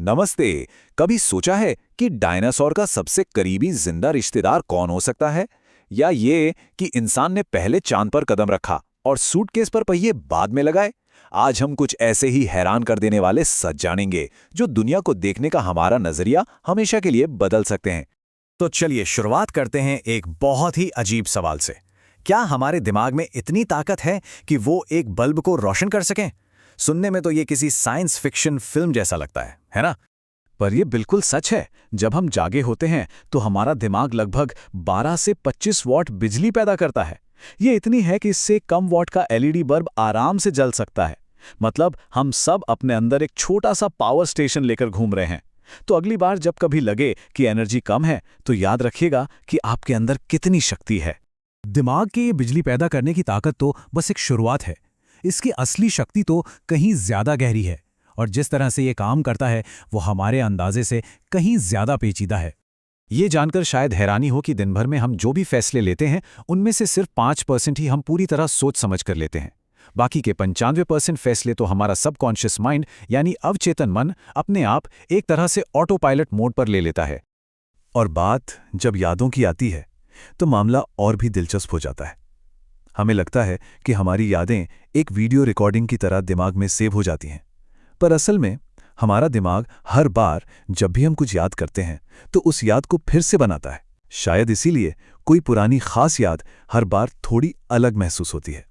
नमस्ते। कभी सोचा है कि डायनासोर का सबसे करीबी जिंदा रिश्तेदार कौन हो सकता है? या ये कि इंसान ने पहले चांद पर कदम रखा और सूटकेस पर पहिए बाद में लगाए? आज हम कुछ ऐसे ही हैरान कर देने वाले सच जानेंगे जो दुनिया को देखने का हमारा नजरिया हमेशा के लिए बदल सकते हैं। तो चलिए शुरुआत करते हैं एक बहुत ही अजीब सवाल से। क्या हमारे दिमाग में इतनी ताकत है कि वो एक बल्ब को रोशन कर सकें? सुनने में तो ये किसी साइंस फिक्शन फिल्म जैसा लगता है ना? पर यह बिल्कुल सच है। जब हम जागे होते हैं तो हमारा दिमाग लगभग 12 से 25 वॉट बिजली पैदा करता है। ये इतनी है कि इससे कम वॉट का एलईडी बल्ब आराम से जल सकता है। मतलब हम सब अपने अंदर एक छोटा सा पावर स्टेशन लेकर घूम रहे हैं। तो अगली बार जब कभी लगे कि एनर्जी कम है तो याद रखिएगा कि आपके अंदर कितनी शक्ति है। दिमाग की ये बिजली पैदा करने की ताकत तो बस एक शुरुआत है। इसकी असली शक्ति तो कहीं ज्यादा गहरी है, और जिस तरह से ये काम करता है वो हमारे अंदाजे से कहीं ज्यादा पेचीदा है। ये जानकर शायद हैरानी हो कि दिन भर में हम जो भी फैसले लेते हैं उनमें से सिर्फ 5% ही हम पूरी तरह सोच समझ कर लेते हैं। बाकी के 95% फैसले तो हमारा सबकॉन्शियस माइंड यानी अवचेतन मन अपने आप एक तरह से ऑटो पायलट मोड पर ले लेता है। और बात जब यादों की आती है तो मामला और भी दिलचस्प हो जाता है। हमें लगता है कि हमारी यादें एक वीडियो रिकॉर्डिंग की तरह दिमाग में सेव हो जाती हैं, पर असल में हमारा दिमाग हर बार जब भी हम कुछ याद करते हैं तो उस याद को फिर से बनाता है। शायद इसीलिए कोई पुरानी खास याद हर बार थोड़ी अलग महसूस होती है।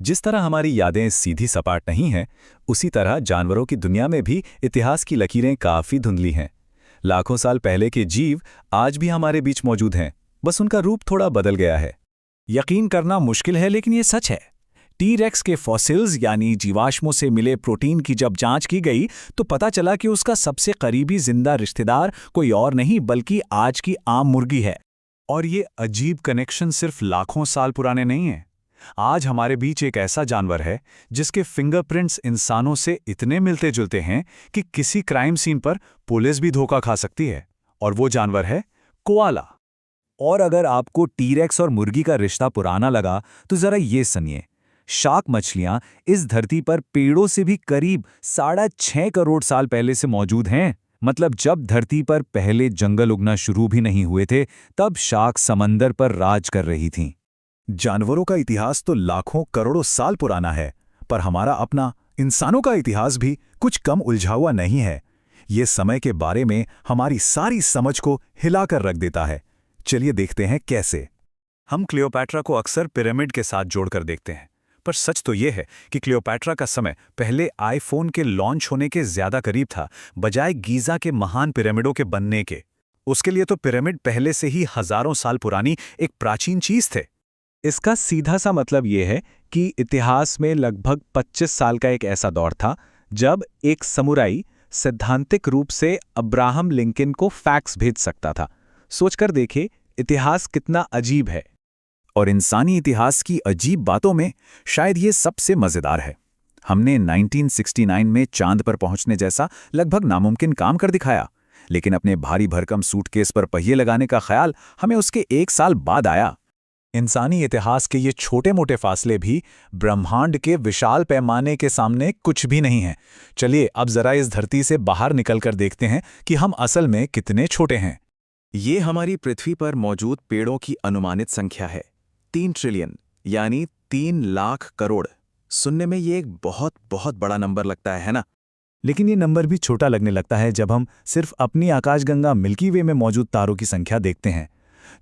जिस तरह हमारी यादें सीधी सपाट नहीं हैं, उसी तरह जानवरों की दुनिया में भी इतिहास की लकीरें काफी धुंधली हैं। लाखों साल पहले के जीव आज भी हमारे बीच मौजूद हैं, बस उनका रूप थोड़ा बदल गया है। यकीन करना मुश्किल है, लेकिन ये सच है। टी-रेक्स के फॉसिल्स यानी जीवाश्मों से मिले प्रोटीन की जब जांच की गई तो पता चला कि उसका सबसे करीबी जिंदा रिश्तेदार कोई और नहीं बल्कि आज की आम मुर्गी है। और ये अजीब कनेक्शन सिर्फ लाखों साल पुराने नहीं हैं। आज हमारे बीच एक ऐसा जानवर है जिसके फिंगरप्रिंट्स इंसानों से इतने मिलते जुलते हैं कि किसी क्राइम सीन पर पुलिस भी धोखा खा सकती है। और वो जानवर है कोआला। और अगर आपको टी-रेक्स और मुर्गी का रिश्ता पुराना लगा तो जरा ये सुनिए। शार्क मछलियां इस धरती पर पेड़ों से भी करीब 6.5 करोड़ साल पहले से मौजूद हैं। मतलब जब धरती पर पहले जंगल उगना शुरू भी नहीं हुए थे, तब शार्क समंदर पर राज कर रही थीं। जानवरों का इतिहास तो लाखों करोड़ों साल पुराना है, पर हमारा अपना इंसानों का इतिहास भी कुछ कम उलझा हुआ नहीं है। ये समय के बारे में हमारी सारी समझ को हिलाकर रख देता है। चलिए देखते हैं कैसे। हम क्लियोपैट्रा को अक्सर पिरामिड के साथ जोड़कर देखते हैं, पर सच तो यह है कि क्लियोपैट्रा का समय पहले आईफोन के लॉन्च होने के ज्यादा करीब था, बजाय गीजा के महान पिरामिडों के बनने के। उसके लिए तो पिरामिड पहले से ही हजारों साल पुरानी एक प्राचीन चीज थे। इसका सीधा सा मतलब ये है कि इतिहास में लगभग 25 साल का एक ऐसा दौर था जब एक समुराई सैद्धांतिक रूप से अब्राहम लिंकन को फैक्स भेज सकता था। सोचकर देखें, इतिहास कितना अजीब है। और इंसानी इतिहास की अजीब बातों में शायद ये सबसे मजेदार है। हमने 1969 में चांद पर पहुंचने जैसा लगभग नामुमकिन काम कर दिखाया, लेकिन अपने भारी भरकम सूटकेस पर पहिए लगाने का ख्याल हमें उसके 1 साल बाद आया। इंसानी इतिहास के ये छोटे मोटे फासले भी ब्रह्मांड के विशाल पैमाने के सामने कुछ भी नहीं हैं। चलिए अब जरा इस धरती से बाहर निकलकर देखते हैं कि हम असल में कितने छोटे हैं। ये हमारी पृथ्वी पर मौजूद पेड़ों की अनुमानित संख्या है, 3 ट्रिलियन यानी 3 लाख करोड़। सुनने में ये एक बहुत बहुत बड़ा नंबर लगता है ना? लेकिन ये नंबर भी छोटा लगने लगता है जब हम सिर्फ अपनी आकाशगंगा मिल्की वे में मौजूद तारों की संख्या देखते हैं,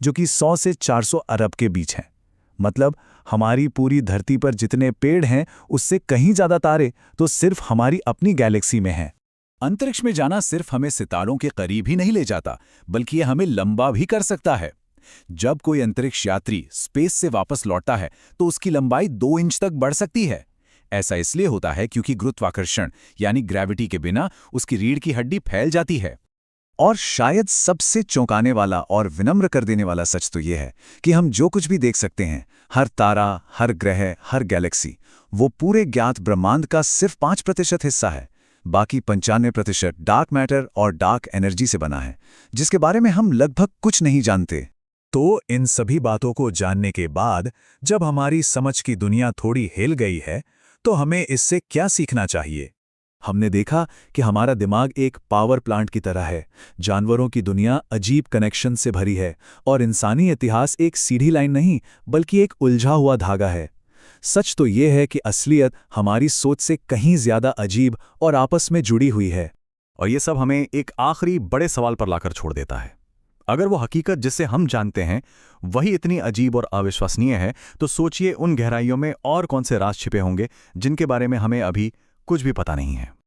जो कि 100 से 400 अरब के बीच हैं। मतलब हमारी पूरी धरती पर जितने पेड़ हैं उससे कहीं ज्यादा तारे तो सिर्फ हमारी अपनी गैलेक्सी में हैं। अंतरिक्ष में जाना सिर्फ हमें सितारों के करीब ही नहीं ले जाता, बल्कि यह हमें लंबा भी कर सकता है। जब कोई अंतरिक्ष यात्री स्पेस से वापस लौटता है तो उसकी लंबाई 2 इंच तक बढ़ सकती है। ऐसा इसलिए होता है क्योंकि गुरुत्वाकर्षण यानी ग्रेविटी के बिना उसकी रीढ़ की हड्डी फैल जाती है। और शायद सबसे चौंकाने वाला और विनम्र कर देने वाला सच तो यह है कि हम जो कुछ भी देख सकते हैं, हर तारा, हर ग्रह, हर गैलेक्सी, वो पूरे ज्ञात ब्रह्मांड का सिर्फ 5% हिस्सा है। बाकी 95% डार्क मैटर और डार्क एनर्जी से बना है, जिसके बारे में हम लगभग कुछ नहीं जानते। तो इन सभी बातों को जानने के बाद जब हमारी समझ की दुनिया थोड़ी हिल गई है, तो हमें इससे क्या सीखना चाहिए? हमने देखा कि हमारा दिमाग एक पावर प्लांट की तरह है, जानवरों की दुनिया अजीब कनेक्शन से भरी है और इंसानी इतिहास एक सीधी लाइन नहीं बल्कि एक उलझा हुआ धागा है। सच तो ये है कि असलियत हमारी सोच से कहीं ज्यादा अजीब और आपस में जुड़ी हुई है। और ये सब हमें एक आखिरी बड़े सवाल पर लाकर छोड़ देता है। अगर वो हकीकत जिसे हम जानते हैं वही इतनी अजीब और अविश्वसनीय है, तो सोचिए उन गहराइयों में और कौन से राज छिपे होंगे जिनके बारे में हमें अभी कुछ भी पता नहीं है।